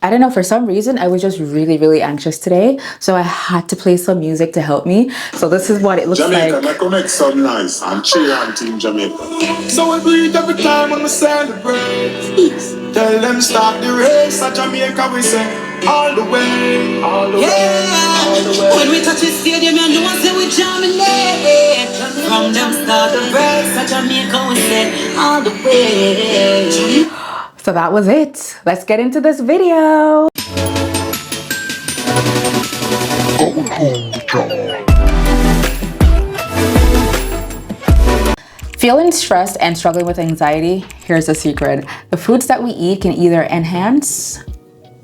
I don't know, for some reason, I was just really, really anxious today. So I had to play some music to help me. So this is what it looks Jamaica, like. Jamaica make some nice and chill on Team Jamaica. So we breathe every time when we celebrate. Tell them start the race at Jamaica, we say all the way, all the way, all the way. When we touch the stadium, you know I say we jamming it. From them start the race at Jamaica, we say all the way. So that was it. Let's get into this video. Feeling stressed and struggling with anxiety? Here's the secret. The foods that we eat can either enhance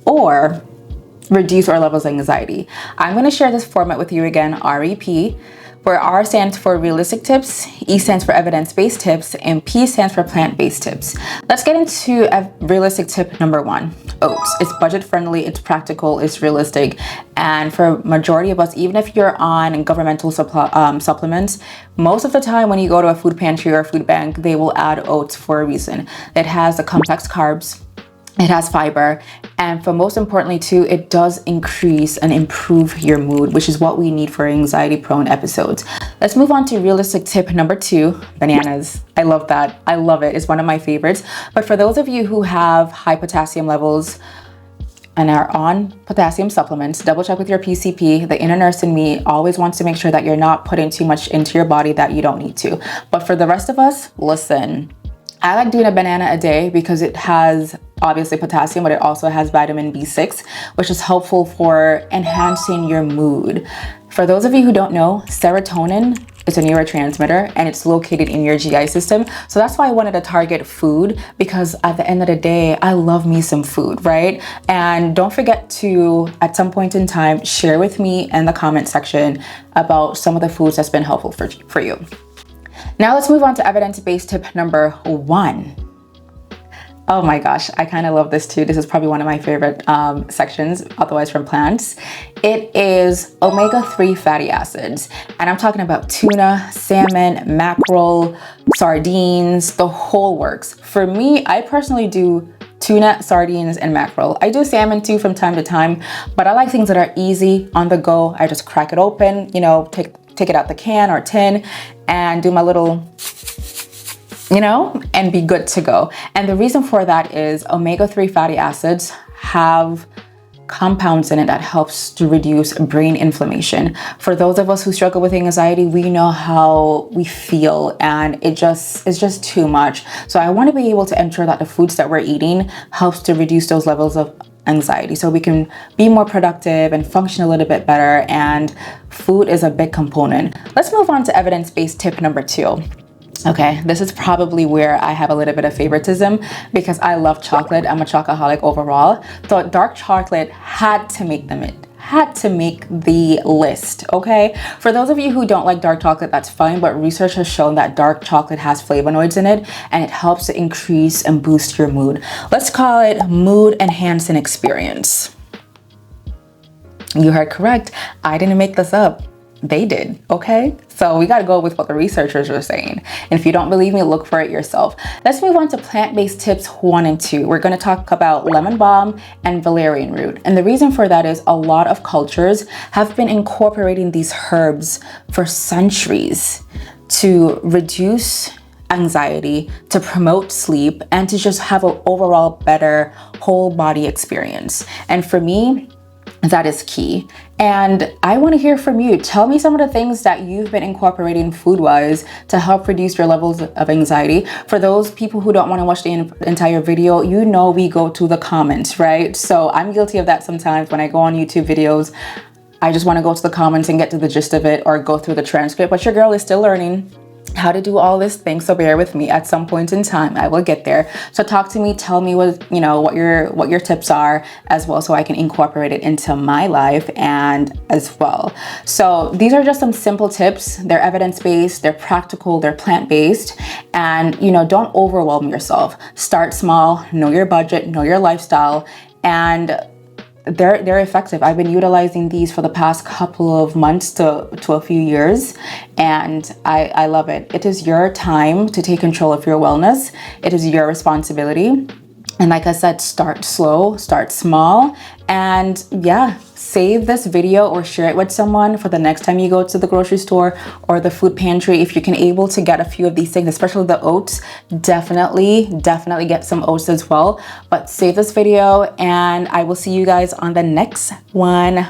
or reduce our levels of anxiety. I'm going to share this format with you again, REP, where R stands for realistic tips, E stands for evidence-based tips, and P stands for plant-based tips. Let's get into a realistic tip number 1. Oats. It's budget friendly, it's practical, it's realistic. And for majority of us, even if you're on governmental supplements, most of the time when you go to a food pantry or a food bank, they will add oats for a reason. It has the complex carbs, it has fiber, and for most importantly too, it does increase and improve your mood, which is what we need for anxiety prone episodes. Let's move on to realistic tip number 2, bananas. I love that. I love it. It's one of my favorites. But for those of you who have high potassium levels and are on potassium supplements, double check with your PCP. The inner nurse in me always wants to make sure that you're not putting too much into your body that you don't need to. But for the rest of us, listen. I like doing a banana a day because it has obviously potassium, but it also has vitamin B6, which is helpful for enhancing your mood. For those of you who don't know, serotonin is a neurotransmitter and it's located in your GI system. So that's why I wanted to target food, because at the end of the day, I love me some food, right? And don't forget to, at some point in time, share with me in the comment section about some of the foods that's been helpful for you. Now let's move on to evidence-based tip number 1. Oh my gosh, I kind of love this too. This is probably one of my favorite sections, otherwise from plants. It is omega-3 fatty acids. And I'm talking about tuna, salmon, mackerel, sardines, the whole works. For me, I personally do tuna, sardines, and mackerel. I do salmon too from time to time, but I like things that are easy on the go. I just crack it open, you know, take it out the can or tin and do my little, you know, and be good to go. And the reason for that is omega-3 fatty acids have compounds in it that helps to reduce brain inflammation. For those of us who struggle with anxiety, we know how we feel and it's just too much. So I want to be able to ensure that the foods that we're eating helps to reduce those levels of anxiety so we can be more productive and function a little bit better, and food is a big component. Let's move on to evidence-based tip number 2. Okay, this is probably where I have a little bit of favoritism because I love chocolate. I'm a chocoholic overall. So dark chocolate had to make the list, okay? For those of you who don't like dark chocolate, that's fine, but research has shown that dark chocolate has flavonoids in it and it helps to increase and boost your mood. Let's call it mood enhancing experience. You heard correct. I didn't make this up. They did, okay? So we gotta go with what the researchers are saying. And if you don't believe me, look for it yourself. Let's move on to plant-based tips 1 and 2. We're gonna talk about lemon balm and valerian root. And the reason for that is a lot of cultures have been incorporating these herbs for centuries to reduce anxiety, to promote sleep, and to just have an overall better whole body experience. And for me, that is key. And I want to hear from you. Tell me some of the things that you've been incorporating food-wise to help reduce your levels of anxiety. For those people who don't want to watch the entire video, you know we go to the comments, right? So I'm guilty of that sometimes when I go on YouTube videos. I just want to go to the comments and get to the gist of it or go through the transcript, but your girl is still learning how to do all this thing, so bear with me. At some point in time I will get there. So talk to me, tell me what your tips are as well, so I can incorporate it into my life and as well. So these are just some simple tips. They're evidence-based, they're practical, they're plant-based, and don't overwhelm yourself. Start small, know your budget, know your lifestyle, and they're effective. I've been utilizing these for the past couple of months to a few years, and I love it. It is your time to take control of your wellness. It is your responsibility. And like I said, start slow, start small, and yeah, save this video or share it with someone for the next time you go to the grocery store or the food pantry. If you can able to get a few of these things, especially the oats, definitely get some oats as well. But save this video and I will see you guys on the next one.